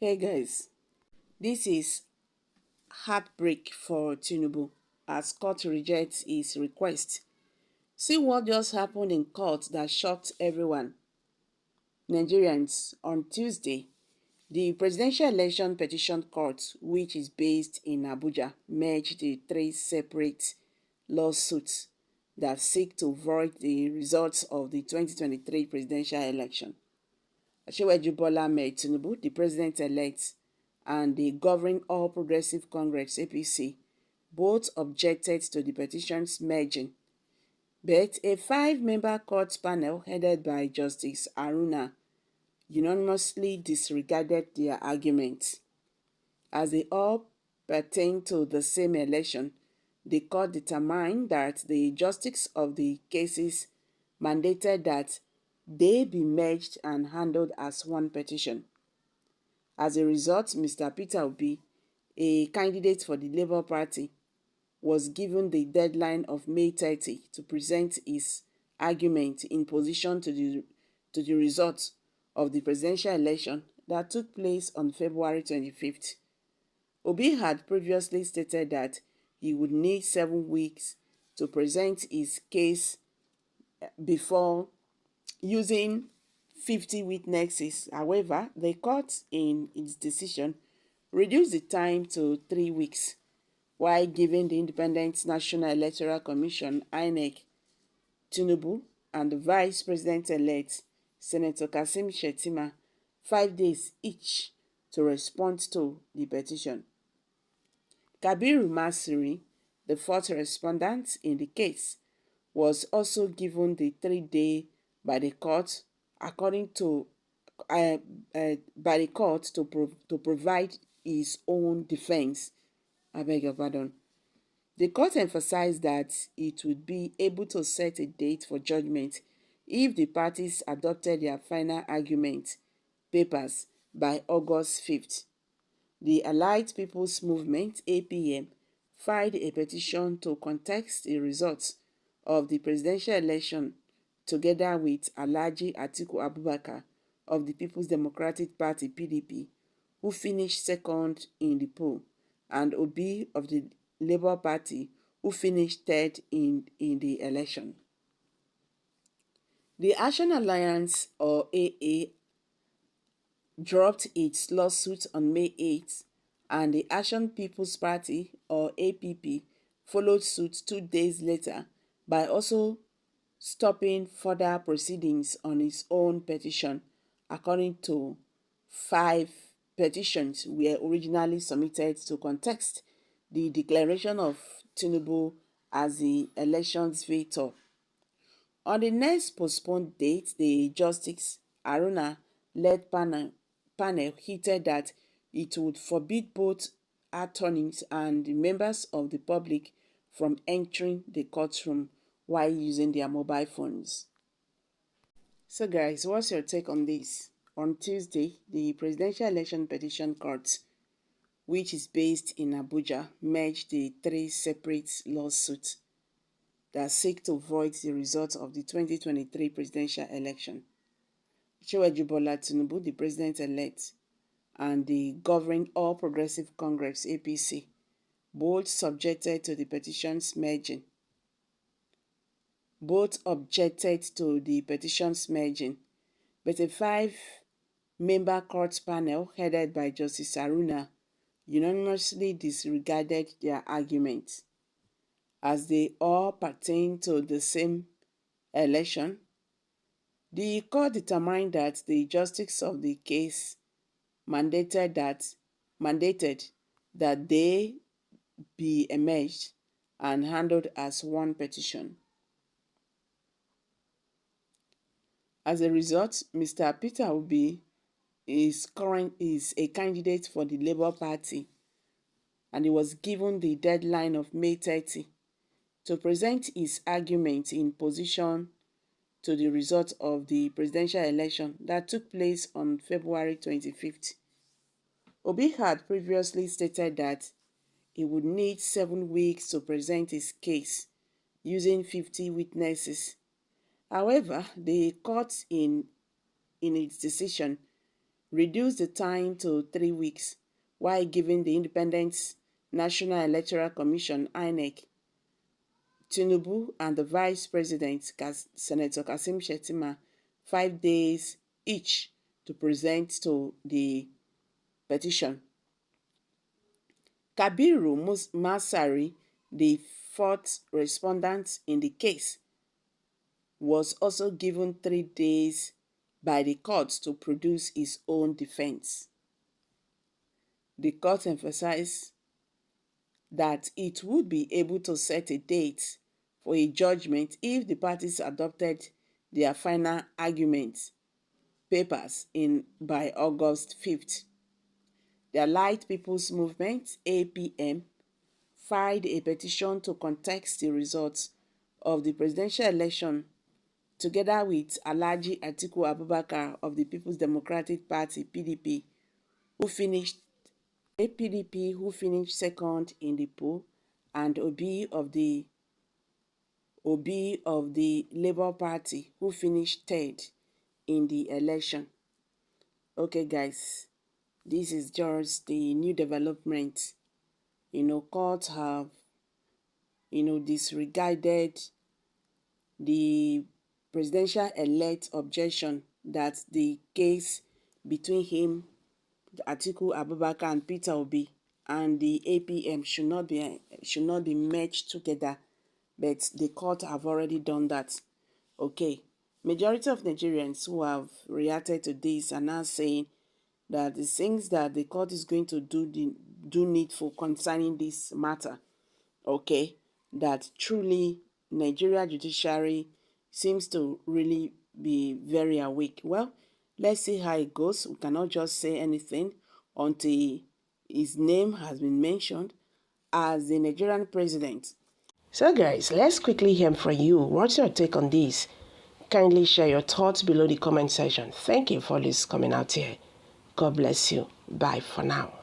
Hey guys, this is heartbreak for TINUBU as court rejects his request. See what just happened in court that shocked everyone. Nigerians, on Tuesday, the Presidential Election Petition Court, which is based in Abuja, merged the three separate lawsuits that seek to void the results of the 2023 presidential election. Asiwaju Bola Ahmed Tinubu, the president-elect, and the governing All Progressive Congress (APC) both objected to the petition's merging, but a five-member court panel headed by Justice Haruna unanimously disregarded their arguments. As they all pertain to the same election, the court determined that the justice of the cases mandated that they be merged and handled as one petition. As a result, Mr. Peter Obi, a candidate for the Labour Party, was given the deadline of May 30 to present his argument in opposition to the results of the presidential election that took place on February 25th. Obi had previously stated that he would need 7 weeks to present his case before using 50 witnesses. However, the court, in its decision, reduced the time to 3 weeks, while giving the Independent National Electoral Commission (INEC), Tinubu, and the Vice President-elect, Senator Kasim Shettima, 5 days each to respond to the petition. Kabiru Masiri, the fourth respondent in the case, was also given the 3-day by the court, according to by the court to provide his own defense. I beg your pardon. The court emphasized that it would be able to set a date for judgment if the parties adopted their final argument papers by August 5th. The Allied People's Movement (APM) filed a petition to contest the results of the presidential election together with Alhaji Atiku Abubakar of the People's Democratic Party (PDP), who finished second in the poll, and Obi of the Labour Party, who finished third in the election. The Action Alliance, or AA, dropped its lawsuit on May 8th, and the Action People's Party, or APP, followed suit 2 days later by also stopping further proceedings on its own petition, according to 5 petitions were originally submitted to contest the declaration of Tinubu as the election's victor. On the next postponed date, the Justice Haruna-led panel hinted that it would forbid both attorneys and members of the public from entering the courtroom while using their mobile phones. So guys, what's your take on this? On Tuesday, the Presidential Election Petition Court, which is based in Abuja, merged the 3 separate lawsuits that seek to void the results of the 2023 presidential election. Asiwaju Bola Tinubu, the president-elect, and the governing All Progressive Congress (APC) both subjected to the petition's merging. Both objected to the petition's merging, but a 5-member court panel headed by Justice Haruna unanimously disregarded their arguments. As they all pertain to the same election, the court determined that the justice of the case mandated that they be merged and handled as one petition. As a result, Mr. Peter Obi is a candidate for the Labour Party, and he was given the deadline of May 30 to present his argument in opposition to the result of the presidential election that took place on February 25th. Obi had previously stated that he would need 7 weeks to present his case using 50 witnesses. However, the court, in its decision, reduced the time to 3 weeks while giving the Independent National Electoral Commission (INEC), TINUBU, and the Vice President, Senator Kasim Shettima, 5 days each to present to the petition. Kabiru Masari, the fourth respondent in the case, was also given 3 days by the court to produce his own defense. The court emphasized that it would be able to set a date for a judgment if the parties adopted their final argument papers by August 5th. The Allied People's Movement, APM, filed a petition to contest the results of the presidential election together with Alhaji Atiku Abubakar of the People's Democratic Party, PDP, who finished second in the poll, and Obi of the Labour Party, who finished third in the election. Okay, guys, this is just the new development. Courts have, disregarded the presidential elect objection that the case between him, Atiku Abubakar, and Peter Obi and the APM should not be merged together, but the court have already done that. Okay, majority of Nigerians who have reacted to this are now saying that the things that the court is going to do needful concerning this matter, okay, that truly Nigeria judiciary seems to really be very awake. Well, let's see how it goes. We cannot just say anything until his name has been mentioned as the Nigerian president. So guys, let's quickly hear from you. What's your take on this? Kindly share your thoughts below the comment section. Thank you for this coming out here. God bless you. Bye for now.